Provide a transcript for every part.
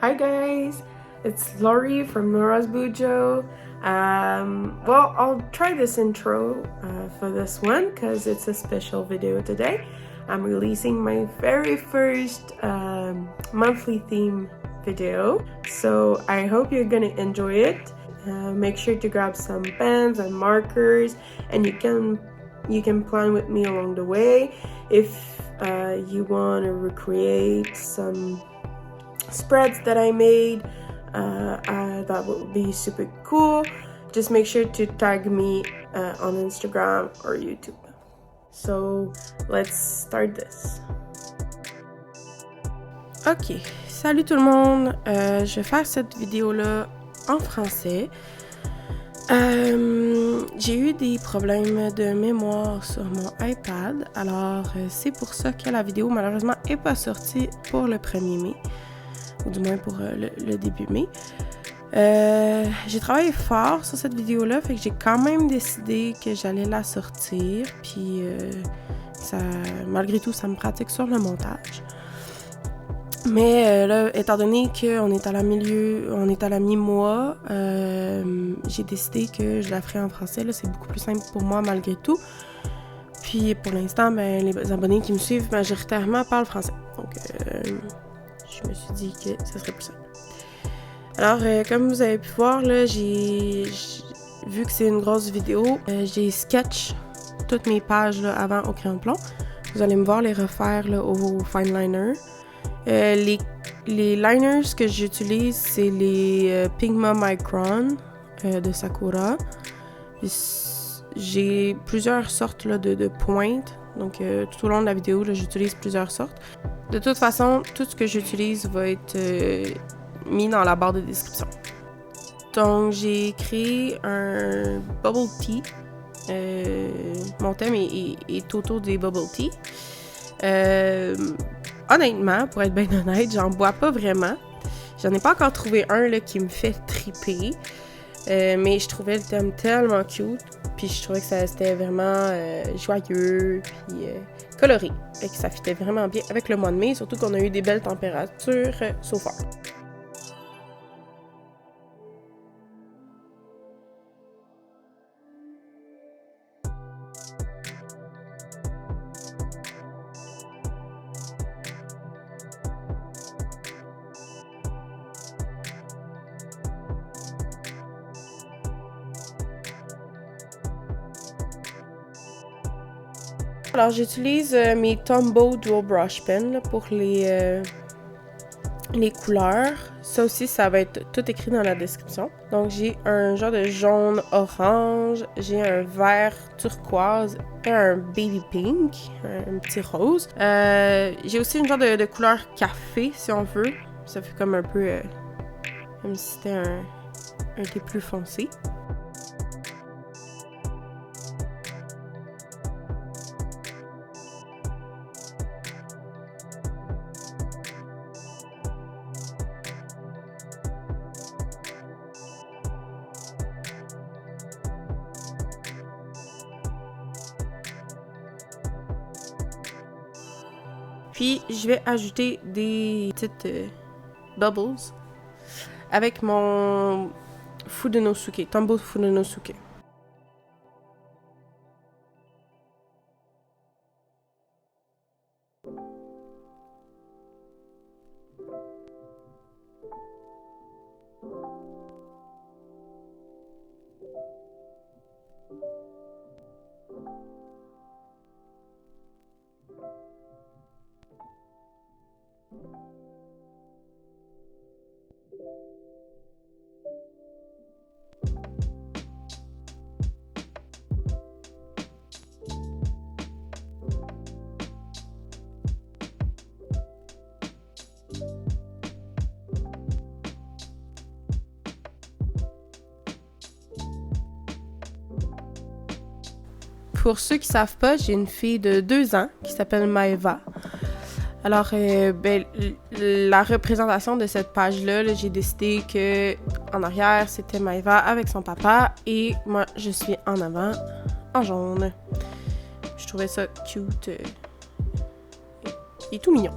Hi guys, it's Lori from Nora's Bujo. Well, I'll try this intro for this one because it's a special video today. I'm releasing my very first monthly theme video, so I hope you're gonna enjoy it. Make sure to grab some pens and markers, and you can plan with me along the way. If you want to recreate some spreads that I made, that would be super cool. Just make sure to tag me on Instagram or YouTube. So let's start this. Ok, salut tout le monde. Je vais faire cette vidéo-là en français. J'ai eu des problèmes de mémoire sur mon iPad, alors c'est pour ça que la vidéo malheureusement n'est pas sortie pour le 1er mai, ou du moins pour le début mai. J'ai travaillé fort sur cette vidéo-là, fait que j'ai quand même décidé que j'allais la sortir, puis malgré tout, ça me pratique sur le montage. Mais là, étant donné qu'on est à la mi-mois, j'ai décidé que je la ferai en français. Là, c'est beaucoup plus simple pour moi malgré tout. Puis pour l'instant, les abonnés qui me suivent majoritairement parlent français. Donc, je me suis dit que ça serait plus simple. Alors, comme vous avez pu voir, là, vu que c'est une grosse vidéo, j'ai sketch toutes mes pages là, avant au crayon de plomb. Vous allez me voir les refaire là, au fine liner. Les liners que j'utilise, c'est les Pigma Micron de Sakura. J'ai plusieurs sortes là, de pointes. Donc, tout au long de la vidéo, là, j'utilise plusieurs sortes. De toute façon, tout ce que j'utilise va être mis dans la barre de description. Donc, j'ai créé un bubble tea. Mon thème est autour des bubble tea. Honnêtement, pour être bien honnête, j'en bois pas vraiment. J'en ai pas encore trouvé un là, qui me fait triper. Mais je trouvais le thème tellement cute. Puis je trouvais que c'était vraiment joyeux puis coloré. Et que ça fitait vraiment bien avec le mois de mai. Surtout qu'on a eu des belles températures so far. Alors, j'utilise mes Tombow Dual Brush Pen là, pour les couleurs. Ça aussi, ça va être tout écrit dans la description. Donc, j'ai un genre de jaune-orange, j'ai un vert turquoise et un baby pink, un petit rose. J'ai aussi une genre de couleur café, si on veut. Ça fait comme un peu... comme si c'était un thé plus foncé. Puis, je vais ajouter des petites bubbles avec mon Fudenosuke, Tombow Fudenosuke. Pour ceux qui savent pas, j'ai une fille de 2 ans qui s'appelle Maeva. Alors, la représentation de cette page-là, là, j'ai décidé que en arrière, c'était Maeva avec son papa et moi, je suis en avant, en jaune. Je trouvais ça cute et tout mignon.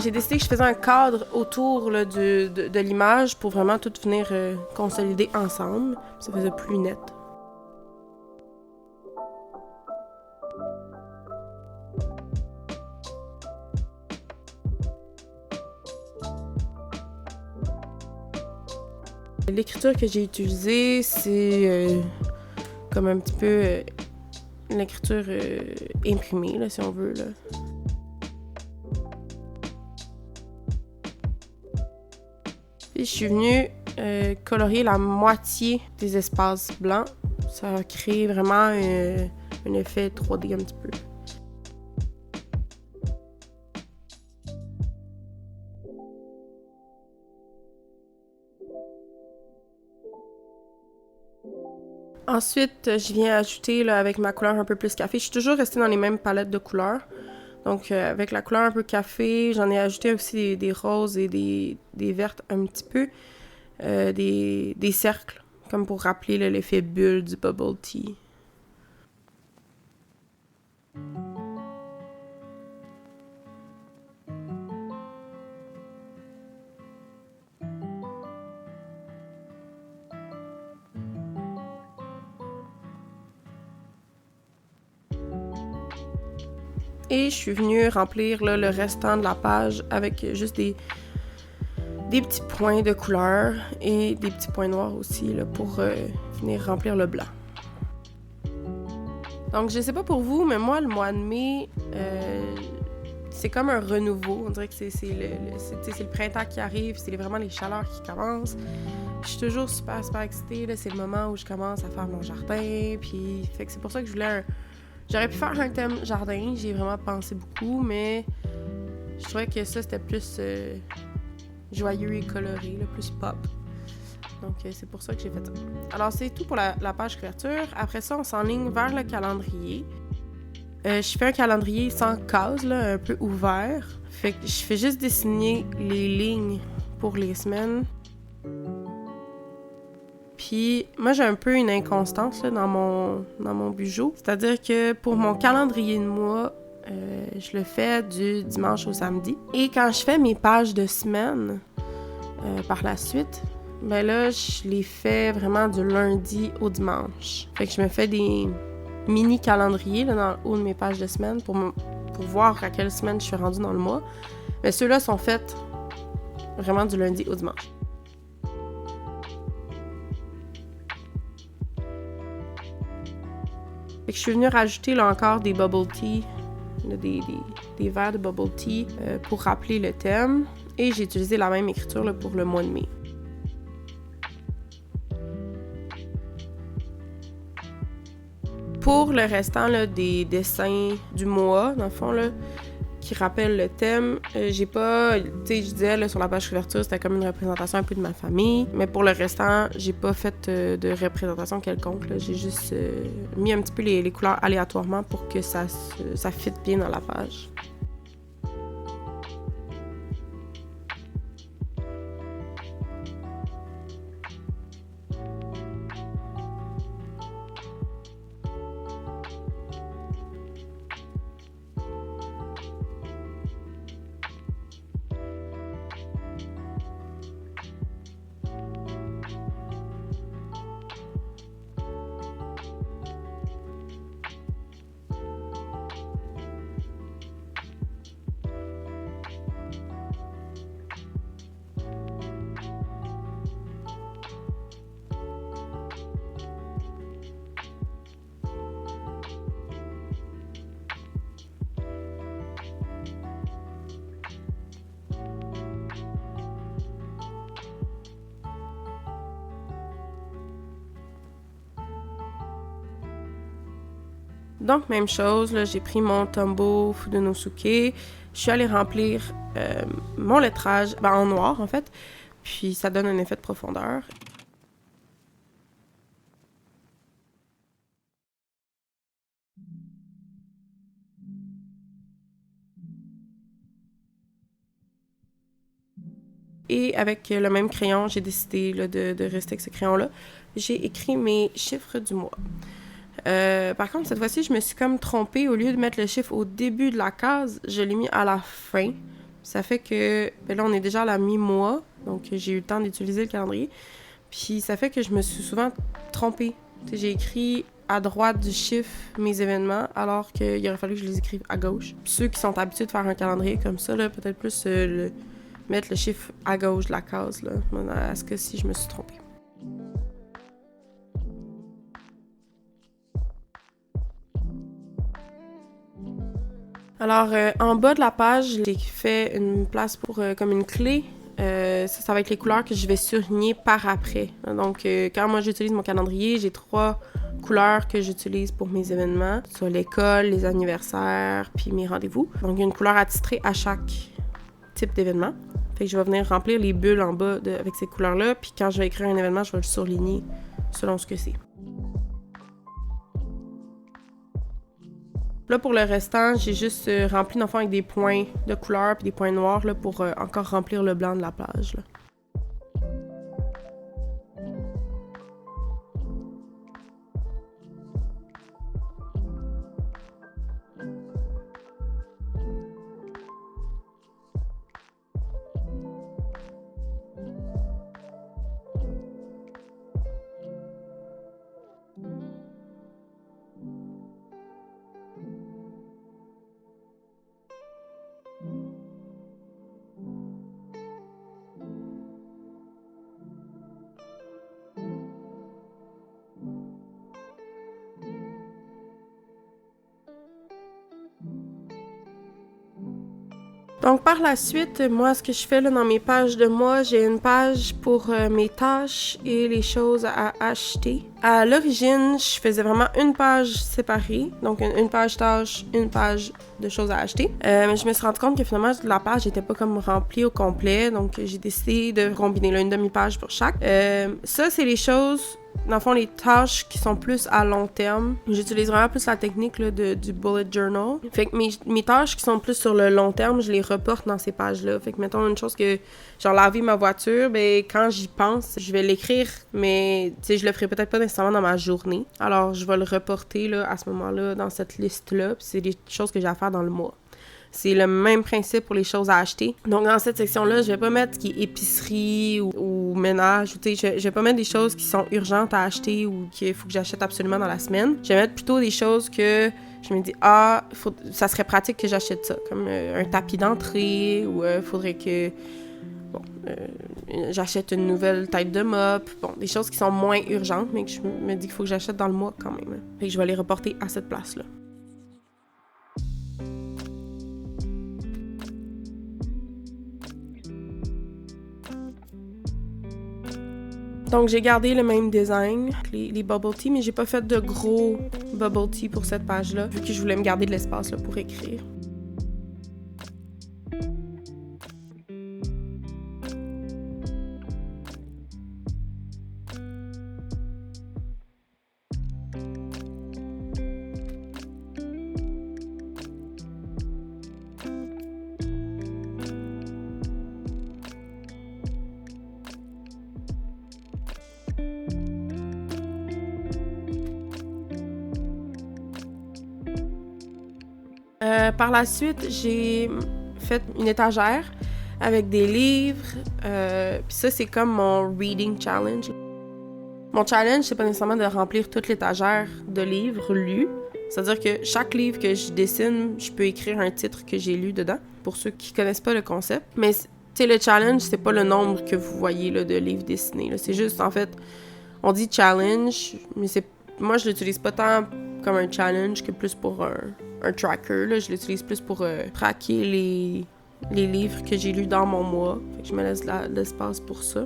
J'ai décidé que je faisais un cadre autour là, de l'image pour vraiment tout venir consolider ensemble. Ça faisait plus net. L'écriture que j'ai utilisée, c'est comme un petit peu l'écriture imprimée, là, si on veut. Là. Puis je suis venue colorier la moitié des espaces blancs. Ça a créé vraiment un effet 3D un petit peu. Ensuite, je viens ajouter là, avec ma couleur un peu plus café. Je suis toujours restée dans les mêmes palettes de couleurs. Donc, avec la couleur un peu café, j'en ai ajouté aussi des roses et des vertes un petit peu. Des cercles, comme pour rappeler là, l'effet bulle du bubble tea. Et je suis venue remplir là, le restant de la page avec juste des petits points de couleur et des petits points noirs aussi là, pour venir remplir le blanc. Donc, je sais pas pour vous, mais moi, le mois de mai, c'est comme un renouveau. On dirait que c'est le printemps qui arrive, c'est vraiment les chaleurs qui commencent. Je suis toujours super, super excitée. Là. C'est le moment où je commence à faire mon jardin. Puis, fait que c'est pour ça que je voulais J'aurais pu faire un thème jardin, j'y ai vraiment pensé beaucoup, mais je trouvais que ça, c'était plus joyeux et coloré, là, plus pop. Donc, c'est pour ça que j'ai fait ça. Alors, c'est tout pour la page couverture. Après ça, on s'enligne vers le calendrier. Je fais un calendrier sans cases, là, un peu ouvert. Fait que je fais juste dessiner les lignes pour les semaines. Puis moi, j'ai un peu une inconstance là, dans mon bijou. C'est-à-dire que pour mon calendrier de mois, je le fais du dimanche au samedi. Et quand je fais mes pages de semaine, par la suite, ben là, je les fais vraiment du lundi au dimanche. Fait que je me fais des mini-calendriers là, dans le haut de mes pages de semaine pour voir à quelle semaine je suis rendue dans le mois. Mais ceux-là sont faits vraiment du lundi au dimanche. Fait que je suis venue rajouter là encore des bubble tea, là, des verres de bubble tea pour rappeler le thème. Et j'ai utilisé la même écriture là, pour le mois de mai. Pour le restant là, des dessins du mois, dans le fond, là, qui rappellent le thème, j'ai pas... Tu sais, je disais, là, sur la page couverture, c'était comme une représentation un peu de ma famille. Mais pour le restant, j'ai pas fait de représentation quelconque. Là. J'ai juste mis un petit peu les couleurs aléatoirement pour que ça fitte bien dans la page. Donc, même chose, là, j'ai pris mon Tombow Fudonosuke, je suis allée remplir mon lettrage, en noir en fait, puis ça donne un effet de profondeur. Et avec le même crayon, j'ai décidé là, de rester avec ce crayon-là. J'ai écrit mes chiffres du mois. Par contre, cette fois-ci, je me suis comme trompée. Au lieu de mettre le chiffre au début de la case, je l'ai mis à la fin. Ça fait que là, on est déjà à la mi-mois, donc j'ai eu le temps d'utiliser le calendrier. Puis ça fait que je me suis souvent trompée. J'ai écrit à droite du chiffre mes événements, alors qu'il aurait fallu que je les écrive à gauche. Puis ceux qui sont habitués de faire un calendrier comme ça, là, peut-être plus mettre le chiffre à gauche de la case. Là. À ce que si je me suis trompée. Alors, en bas de la page, j'ai fait une place pour comme une clé. Ça va être les couleurs que je vais surligner par après. Donc, quand moi j'utilise mon calendrier, j'ai 3 couleurs que j'utilise pour mes événements, soit l'école, les anniversaires, puis mes rendez-vous. Donc, il y a une couleur attitrée à chaque type d'événement. Fait que je vais venir remplir les bulles en bas avec ces couleurs-là, puis quand je vais écrire un événement, je vais le surligner selon ce que c'est. Là, pour le restant, j'ai juste rempli d'enfants avec des points de couleur puis des points noirs là, pour encore remplir le blanc de la plage. Là. Donc, par la suite, moi, ce que je fais là, dans mes pages de mois, j'ai une page pour mes tâches et les choses à acheter. À l'origine, je faisais vraiment une page séparée, donc une page tâches, une page de choses à acheter. Mais je me suis rendu compte que finalement, la page n'était pas comme remplie au complet, donc j'ai décidé de combiner là, une demi-page pour chaque. Ça, c'est les choses... Dans le fond, les tâches qui sont plus à long terme, j'utilise vraiment plus la technique là, du bullet journal. Fait que mes tâches qui sont plus sur le long terme, je les reporte dans ces pages-là. Fait que mettons une chose que, genre laver ma voiture, ben quand j'y pense, je vais l'écrire, mais tu sais, je le ferai peut-être pas nécessairement dans ma journée. Alors, je vais le reporter là, à ce moment-là dans cette liste-là, puis c'est des choses que j'ai à faire dans le mois. C'est le même principe pour les choses à acheter. Donc, dans cette section-là, je vais pas mettre ce qui est épicerie ou ménage. Je vais pas mettre des choses qui sont urgentes à acheter ou qu'il faut que j'achète absolument dans la semaine. Je vais mettre plutôt des choses que je me dis, ça serait pratique que j'achète ça. Comme un tapis d'entrée ou faudrait que... j'achète une nouvelle tête de mop. Bon, des choses qui sont moins urgentes, mais que je me dis qu'il faut que j'achète dans le mois quand même. Fait que je vais les reporter à cette place-là. Donc, j'ai gardé le même design, les bubble tea, mais j'ai pas fait de gros bubble tea pour cette page-là, vu que je voulais me garder de l'espace là, pour écrire. Par la suite, j'ai fait une étagère avec des livres. Puis ça, c'est comme mon reading challenge. Mon challenge, c'est pas nécessairement de remplir toute l'étagère de livres lus. C'est-à-dire que chaque livre que je dessine, je peux écrire un titre que j'ai lu dedans, pour ceux qui connaissent pas le concept. Mais tu sais, le challenge, c'est pas le nombre que vous voyez là, de livres dessinés. Là. C'est juste, en fait, on dit challenge, mais moi, je l'utilise pas tant comme un challenge que plus pour un tracker. Là. Je l'utilise plus pour traquer les livres que j'ai lus dans mon mois. Fait que je me laisse l'espace pour ça.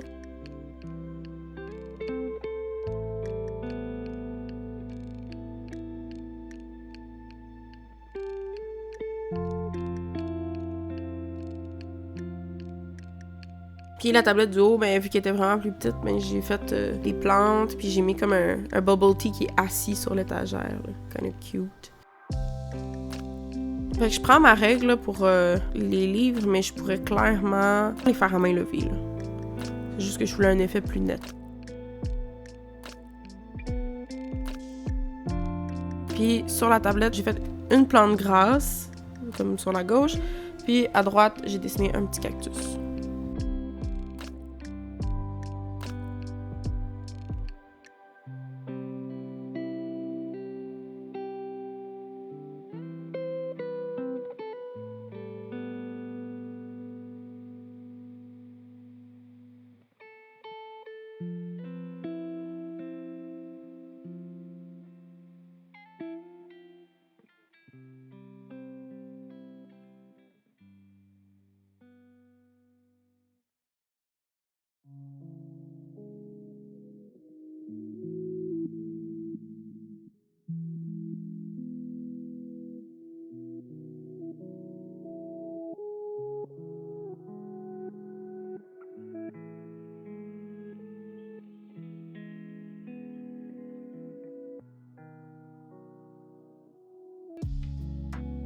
Puis la tablette du haut, ben, vu qu'elle était vraiment plus petite, ben, j'ai fait des plantes, puis j'ai mis comme un bubble tea qui est assis sur l'étagère. Kind of cute. Fait que je prends ma règle là, pour les livres, mais je pourrais clairement les faire à main levée. Là. C'est juste que je voulais un effet plus net. Puis sur la tablette, j'ai fait une plante grasse, comme sur la gauche, Puis à droite, j'ai dessiné un petit cactus.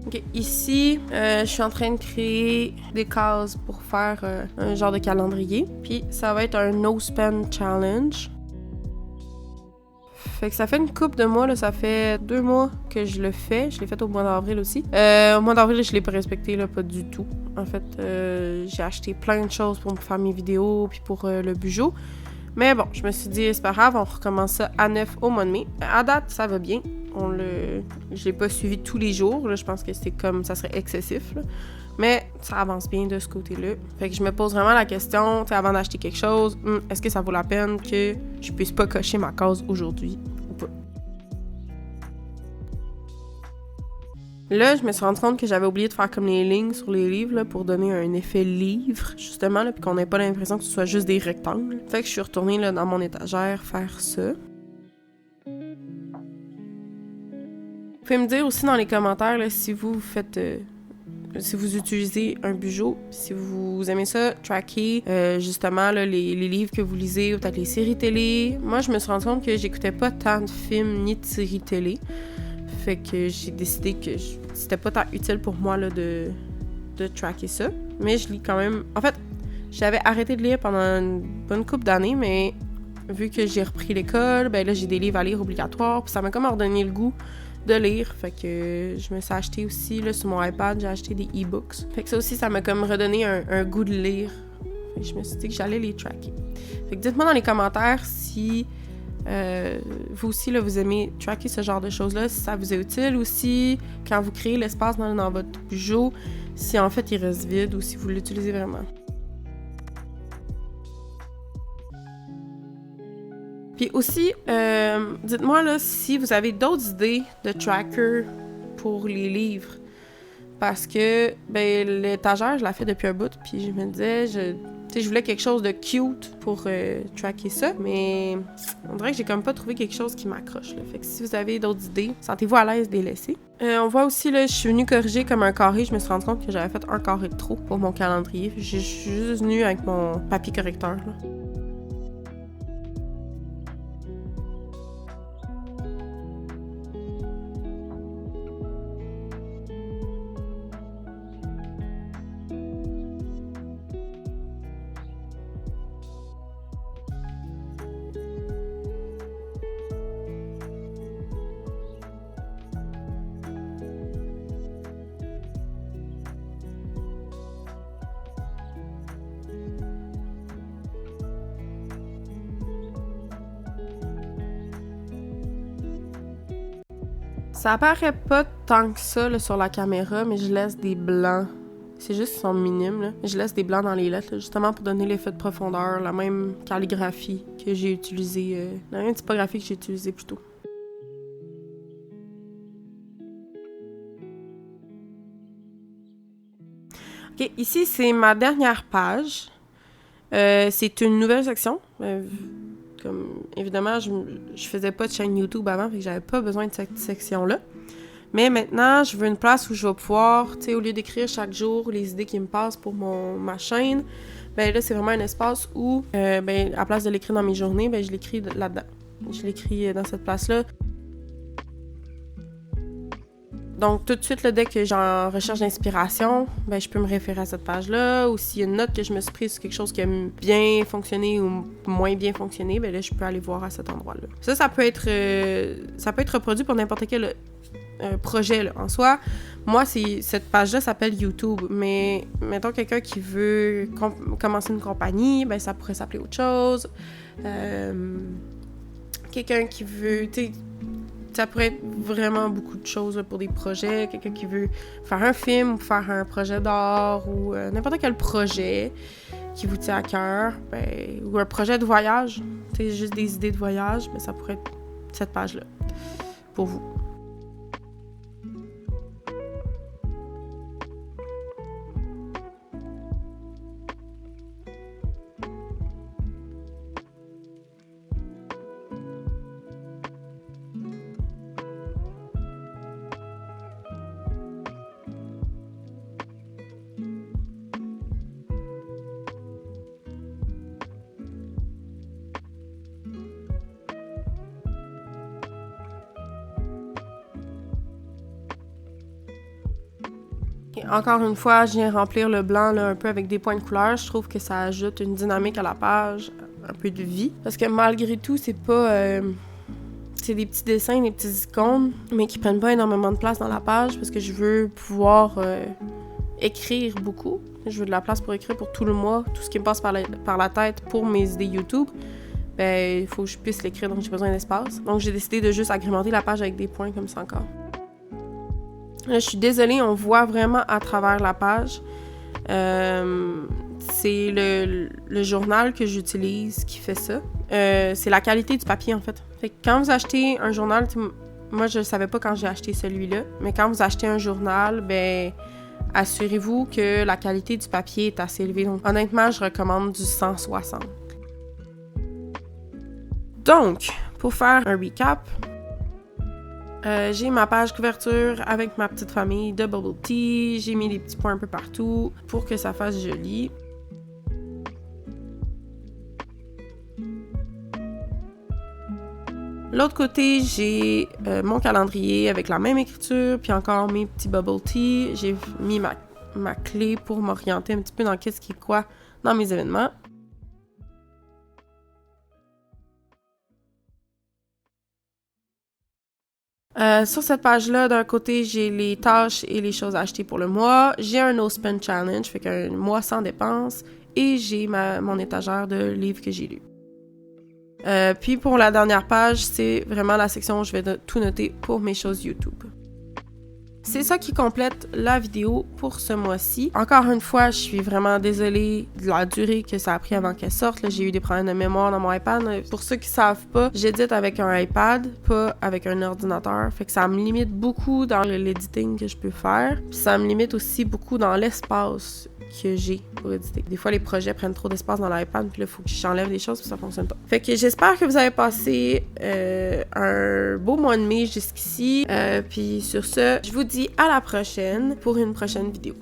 Ok, ici, je suis en train de créer des cases pour faire un genre de calendrier. Puis ça va être un no spend challenge. Fait que ça fait une couple de mois, là, ça fait 2 mois que je le fais. Je l'ai fait au mois d'avril aussi. Au mois d'avril, je l'ai pas respecté, là, pas du tout. En fait, j'ai acheté plein de choses pour faire mes vidéos puis pour le bijou. Mais bon, je me suis dit, c'est pas grave, on recommence ça à 9 au mois de mai. À date, ça va bien. Je l'ai pas suivi tous les jours, là, je pense que c'est comme, ça serait excessif, là. Mais ça avance bien de ce côté-là. Fait que je me pose vraiment la question, avant d'acheter quelque chose, est-ce que ça vaut la peine que je puisse pas cocher ma case aujourd'hui ou pas? Là, je me suis rendu compte que j'avais oublié de faire comme les lignes sur les livres là, pour donner un effet livre, justement, là, puis qu'on n'ait pas l'impression que ce soit juste des rectangles. Fait que je suis retournée là, dans mon étagère faire ça. Vous pouvez me dire aussi dans les commentaires là, si vous faites... si vous utilisez un bijou, si vous aimez ça, tracker justement là, les livres que vous lisez ou peut-être les séries télé. Moi, je me suis rendu compte que j'écoutais pas tant de films ni de séries télé. Fait que j'ai décidé que c'était pas tant utile pour moi là, de tracker ça. Mais je lis quand même... En fait, j'avais arrêté de lire pendant une bonne couple d'années, mais vu que j'ai repris l'école, ben là, j'ai des livres à lire obligatoires. Puis ça m'a comme redonné le goût de lire. Fait que je me suis acheté aussi, là, sur mon iPad, j'ai acheté des e-books. Fait que ça aussi, ça m'a comme redonné un goût de lire. Fait que je me suis dit que j'allais les tracker. Fait que dites-moi dans les commentaires si vous aussi, là, vous aimez tracker ce genre de choses-là, si ça vous est utile ou si, quand vous créez l'espace dans votre bijou, si en fait il reste vide ou si vous l'utilisez vraiment. Puis aussi, dites-moi là si vous avez d'autres idées de tracker pour les livres. Parce que, ben, l'étagère, je la fais depuis un bout, puis je me disais, je voulais quelque chose de cute pour tracker ça, mais on dirait que j'ai comme pas trouvé quelque chose qui m'accroche, là. Fait que si vous avez d'autres idées, sentez-vous à l'aise de les laisser. On voit aussi, là, je suis venue corriger comme un carré, je me suis rendu compte que j'avais fait un carré de trop pour mon calendrier. Je suis juste venue avec mon papier correcteur, là. Ça apparaît pas tant que ça là, sur la caméra, mais je laisse des blancs. C'est juste qu'ils sont minimes, là. Je laisse des blancs dans les lettres, là, justement pour donner l'effet de profondeur, la même calligraphie que j'ai utilisée, la même typographie que j'ai utilisée plus tôt. Ok, ici c'est ma dernière page. C'est une nouvelle section. Comme, évidemment, je faisais pas de chaîne YouTube avant, fait que j'avais pas besoin de cette section-là. Mais maintenant, je veux une place où je vais pouvoir, tu sais, au lieu d'écrire chaque jour les idées qui me passent pour ma chaîne, ben là, c'est vraiment un espace où, ben, à place de l'écrire dans mes journées, ben, je l'écris là-dedans. Je l'écris dans cette place-là. Donc, tout de suite, là, dès que j'en recherche d'inspiration, ben, je peux me référer à cette page-là. Ou s'il y a une note que je me suis prise sur quelque chose qui a bien fonctionné ou moins bien fonctionné, ben là, je peux aller voir à cet endroit-là. Ça peut être reproduit pour n'importe quel projet là, en soi. Moi, cette page-là s'appelle YouTube, mais mettons quelqu'un qui veut commencer une compagnie, ben ça pourrait s'appeler autre chose. Quelqu'un qui veut, tu sais, ça pourrait être vraiment beaucoup de choses là, pour des projets. Quelqu'un qui veut faire un film ou faire un projet d'art ou n'importe quel projet qui vous tient à cœur, ben, ou un projet de voyage, tu sais, juste des idées de voyage, ben ça pourrait être cette page-là pour vous. Et encore une fois, je viens remplir le blanc là, un peu avec des points de couleur. Je trouve que ça ajoute une dynamique à la page, un peu de vie. Parce que malgré tout, c'est pas... c'est des petits dessins, des petites icônes, mais qui prennent pas énormément de place dans la page parce que je veux pouvoir écrire beaucoup. Je veux de la place pour écrire pour tout le mois, tout ce qui me passe par la tête pour mes idées YouTube. Ben, il faut que je puisse l'écrire, donc j'ai besoin d'espace. Donc j'ai décidé de juste agrémenter la page avec des points comme ça encore. Là, je suis désolée, on voit vraiment à travers la page. C'est le journal que j'utilise qui fait ça. C'est la qualité du papier, en fait. Fait que quand vous achetez un journal, moi, je ne savais pas quand j'ai acheté celui-là, mais quand vous achetez un journal, ben assurez-vous que la qualité du papier est assez élevée. Donc, honnêtement, je recommande du 160. Donc, pour faire un recap, j'ai ma page couverture avec ma petite famille de bubble tea. J'ai mis des petits points un peu partout pour que ça fasse joli. L'autre côté, j'ai mon calendrier avec la même écriture, puis encore mes petits bubble tea. J'ai mis ma clé pour m'orienter un petit peu dans qu'est-ce qui est quoi dans mes événements. Sur cette page-là, d'un côté, j'ai les tâches et les choses à acheter pour le mois. J'ai un no spend challenge, fait qu'un mois sans dépenses. Et j'ai mon étagère de livres que j'ai lus. Puis pour la dernière page, c'est vraiment la section où je vais tout noter pour mes choses YouTube. C'est ça qui complète la vidéo pour ce mois-ci. Encore une fois, je suis vraiment désolée de la durée que ça a pris avant qu'elle sorte. Là, j'ai eu des problèmes de mémoire dans mon iPad. Pour ceux qui savent pas, j'édite avec un iPad, pas avec un ordinateur. Fait que ça me limite beaucoup dans l'editing que je peux faire. Puis ça me limite aussi beaucoup dans l'espace que j'ai pour éditer. Des fois, les projets prennent trop d'espace dans l'iPad, puis là, il faut que j'enlève des choses, puis ça fonctionne pas. Fait que j'espère que vous avez passé un beau mois de mai jusqu'ici. Puis sur ce, je vous dis à la prochaine pour une prochaine vidéo.